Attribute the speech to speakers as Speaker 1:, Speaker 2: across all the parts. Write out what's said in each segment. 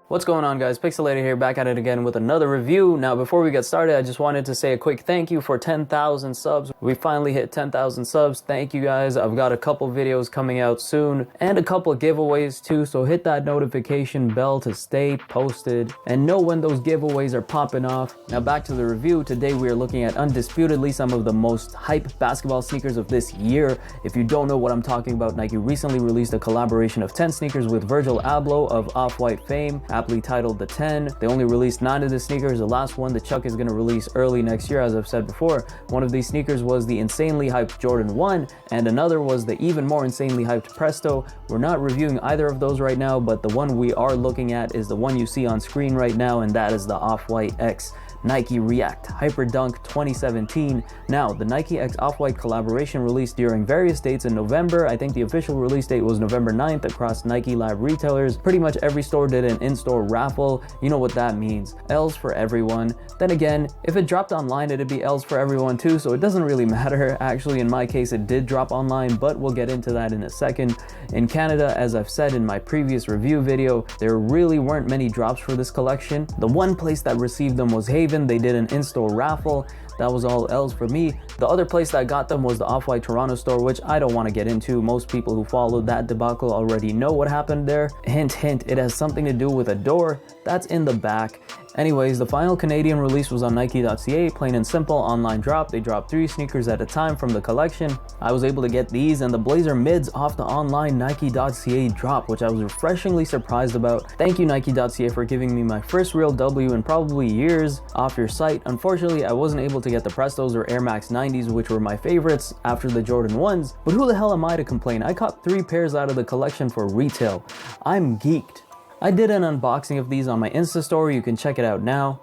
Speaker 1: What's going on, guys? Picsoleated here, back at it again with another review. Now, before we get started, I just wanted to say a quick thank you for 10,000 subs. We finally hit 10,000 subs. Thank you, guys. I've got a couple videos coming out soon and a couple of giveaways too, so hit that notification bell to stay posted and know when those giveaways are popping off. Now, back to the review. Today, we are looking at undisputedly some of the most hype basketball sneakers of this year. If you don't know what I'm talking about, Nike recently released a collaboration of 10 sneakers with Virgil Abloh of Off-White fame, aptly titled The 10. They only released 9 of the sneakers. The last one, the Chuck, is going to release early next year, as I've said before. One of these sneakers was the insanely hyped Jordan 1, and another was the even more insanely hyped Presto. We're not reviewing either of those right now, but the one we are looking at is the one you see on screen right now, and that is the Off-White X Nike React Hyperdunk 2017. Now, the Nike X Off-White collaboration released during various dates in November. I think the official release date was November 9th across Nike Lab retailers. Pretty much every store did an in-store raffle. You know what that means. L's for everyone. Then again, if it dropped online, it'd be L's for everyone too, so it doesn't really matter. Actually, in my case, it did drop online, but we'll get into that in a second. In Canada, as I've said in my previous review video, there really weren't many drops for this collection. The one place that received them was Haven. They did an in-store raffle. That was all L's for me. The other place that got them was the Off-White Toronto store, which I don't want to get into. Most people who followed that debacle already know what happened there. Hint, hint, it has something to do with a door that's in the back. Anyways, the final Canadian release was on Nike.ca, plain and simple, online drop. They dropped 3 sneakers at a time from the collection. I was able to get these and the Blazer mids off the online Nike.ca drop, which I was refreshingly surprised about. Thank you, Nike.ca, for giving me my first real W in probably years off your site. Unfortunately, I wasn't able to get the Prestos or Air Max 90s, which were my favorites after the Jordan 1s, but who the hell am I to complain? I caught 3 pairs out of the collection for retail. I'm geeked. I did an unboxing of these on my Insta story. You can check it out now.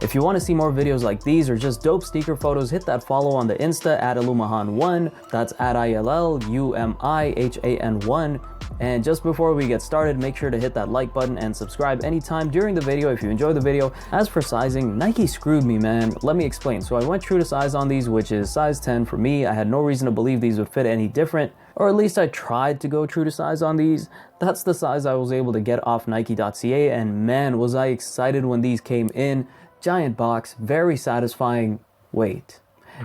Speaker 1: If you want to see more videos like these or just dope sneaker photos, hit that follow on the Insta at Illumahan1. That's at ILLUMIHAN1. And just before we get started, make sure to hit that like button and subscribe anytime during the video if you enjoy the video. As for sizing, Nike screwed me, man. Let me explain. So I went true to size on these, which is size 10 for me. I had no reason to believe these would fit any different, or at least I tried to go true to size on these. That's the size I was able to get off Nike.ca, and man, was I excited when these came in. Giant box, very satisfying. Wait.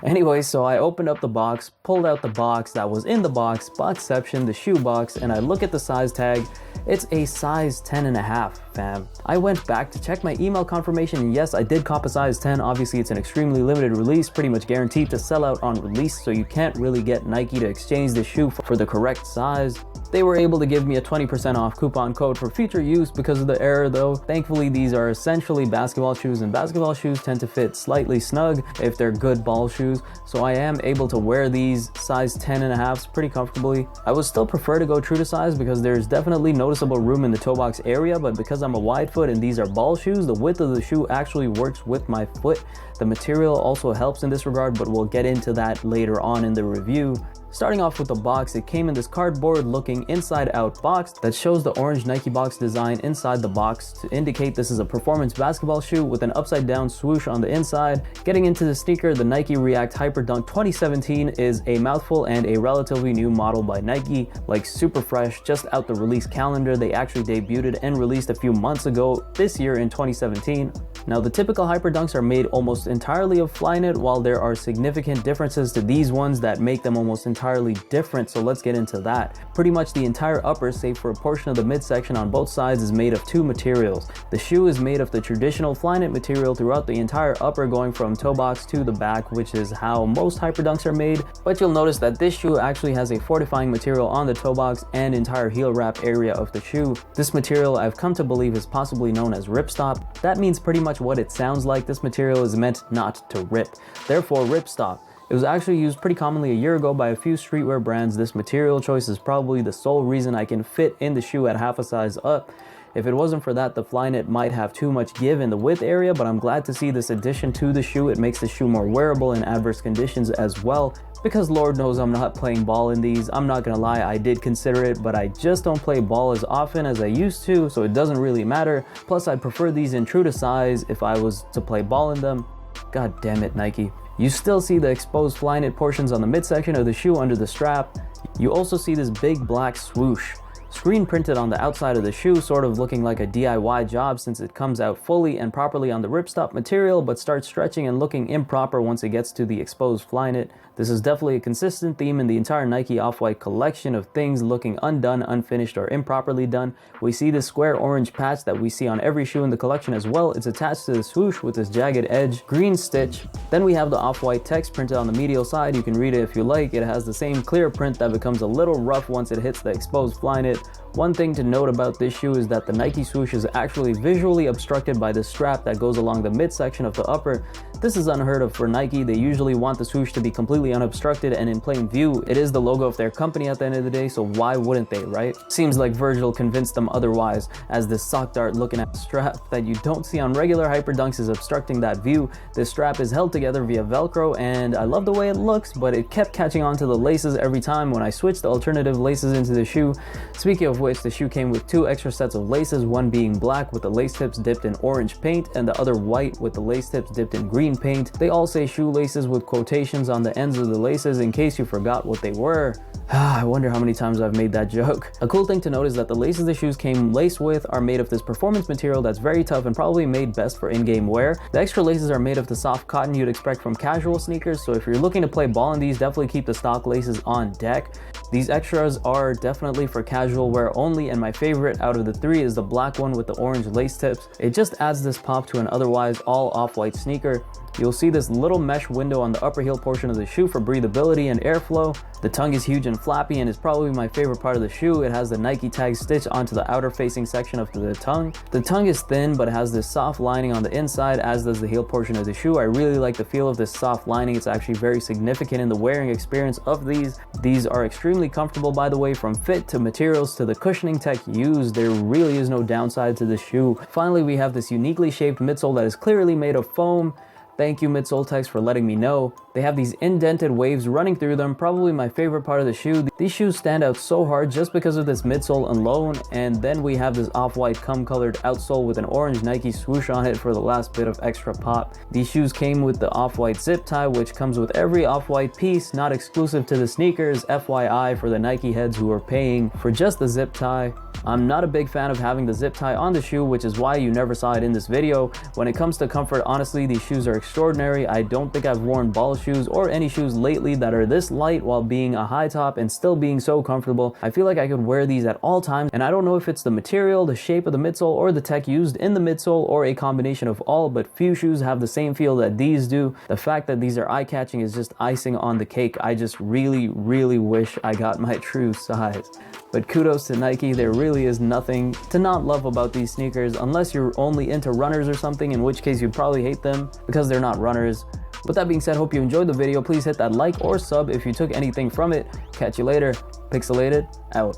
Speaker 1: Anyway, so I opened up the box, pulled out the box that was in the box, boxception, the shoe box, and I look at the size tag. It's a size 10.5, fam. I went back to check my email confirmation, and yes, I did cop a size 10. Obviously, it's an extremely limited release, pretty much guaranteed to sell out on release, so you can't really get Nike to exchange the shoe for the correct size. They were able to give me a 20% off coupon code for future use because of the error though. Thankfully, these are essentially basketball shoes, and basketball shoes tend to fit slightly snug if they're good ball shoes. So I am able to wear these size 10.5s pretty comfortably. I would still prefer to go true to size because there's definitely noticeable room in the toe box area, but because I'm a wide foot and these are ball shoes, the width of the shoe actually works with my foot. The material also helps in this regard, but we'll get into that later on in the review. Starting off with the box, it came in this cardboard looking inside out box that shows the orange Nike box design inside the box to indicate this is a performance basketball shoe with an upside down swoosh on the inside. Getting into the sneaker, the Nike React Hyperdunk 2017 is a mouthful and a relatively new model by Nike, like super fresh, just out the release calendar. They actually debuted and released a few months ago this year in 2017. Now, the typical Hyperdunks are made almost entirely of Flyknit, while there are significant differences to these ones that make them almost entirely different, so let's get into that. Pretty much the entire upper, save for a portion of the midsection on both sides, is made of 2 materials. The shoe is made of the traditional Flyknit material throughout the entire upper, going from toe box to the back, which is how most Hyperdunks are made, but you'll notice that this shoe actually has a fortifying material on the toe box and entire heel wrap area of the shoe. This material I've come to believe is possibly known as ripstop. That means pretty much what it sounds like. This material is meant not to rip, therefore ripstop. It was actually used pretty commonly a year ago by a few streetwear brands. This material choice is probably the sole reason I can fit in the shoe at half a size up. If it wasn't for that, the Flyknit might have too much give in the width area, but I'm glad to see this addition to the shoe. It makes the shoe more wearable in adverse conditions as well, because Lord knows I'm not playing ball in these. I'm not gonna lie, I did consider it, but I just don't play ball as often as I used to, so it doesn't really matter. Plus, I'd prefer these in true to size if I was to play ball in them. God damn it, Nike. You still see the exposed Flyknit portions on the midsection of the shoe under the strap. You also see this big black swoosh, screen printed on the outside of the shoe, sort of looking like a DIY job since it comes out fully and properly on the ripstop material, but starts stretching and looking improper once it gets to the exposed Flyknit. This is definitely a consistent theme in the entire Nike Off-White collection of things looking undone, unfinished, or improperly done. We see this square orange patch that we see on every shoe in the collection as well. It's attached to the swoosh with this jagged edge, green stitch. Then we have the Off-White text printed on the medial side. You can read it if you like. It has the same clear print that becomes a little rough once it hits the exposed Flyknit. One thing to note about this shoe is that the Nike swoosh is actually visually obstructed by the strap that goes along the midsection of the upper. This is unheard of for Nike. They usually want the swoosh to be completely unobstructed and in plain view. It is the logo of their company at the end of the day, so why wouldn't they, right? Seems like Virgil convinced them otherwise, as this sock dart looking at strap that you don't see on regular Hyperdunks is obstructing that view. This strap is held together via Velcro, and I love the way it looks, but it kept catching on to the laces every time when I switched the alternative laces into the shoe. Speaking of which, the shoe came with 2 extra sets of laces, one being black with the lace tips dipped in orange paint and the other white with the lace tips dipped in green paint. They all say shoelaces with quotations on the ends of the laces in case you forgot what they were. I wonder how many times I've made that joke. A cool thing to note is that the laces the shoes came laced with are made of this performance material that's very tough and probably made best for in-game wear. The extra laces are made of the soft cotton you'd expect from casual sneakers, so if you're looking to play ball in these, definitely keep the stock laces on deck. These extras are definitely for casual wear only, and my favorite out of the 3 is the black one with the orange lace tips. It just adds this pop to an otherwise all off-white sneaker. You'll see this little mesh window on the upper heel portion of the shoe for breathability and airflow. The tongue is huge and flappy and is probably my favorite part of the shoe. It has the Nike tag stitched onto the outer facing section of the tongue. The tongue is thin but it has this soft lining on the inside, as does the heel portion of the shoe. I really like the feel of this soft lining. It's actually very significant in the wearing experience of these. These are extremely comfortable, by the way, from fit to materials to the cushioning tech used. There really is no downside to this shoe. Finally, we have this uniquely shaped midsole that is clearly made of foam. Thank you, Midsole Techs, for letting me know. They have these indented waves running through them, probably my favorite part of the shoe. These shoes stand out so hard just because of this midsole alone, and then we have this off-white cum-colored outsole with an orange Nike swoosh on it for the last bit of extra pop. These shoes came with the off-white zip tie, which comes with every off-white piece, not exclusive to the sneakers, FYI for the Nike heads who are paying for just the zip tie. I'm not a big fan of having the zip tie on the shoe, which is why you never saw it in this video. When it comes to comfort, honestly, these shoes are extraordinary. I don't think I've worn ball shoes or any shoes lately that are this light while being a high top and still being so comfortable. I feel like I could wear these at all times, and I don't know if it's the material, the shape of the midsole, or the tech used in the midsole, or a combination of all, but few shoes have the same feel that these do. The fact that these are eye-catching is just icing on the cake. I just really wish I got my true size. But kudos to Nike, there really is nothing to not love about these sneakers, unless you're only into runners or something, in which case you'd probably hate them because they're not runners. With that being said, hope you enjoyed the video. Please hit that like or sub if you took anything from it. Catch you later. Picsoleated, out.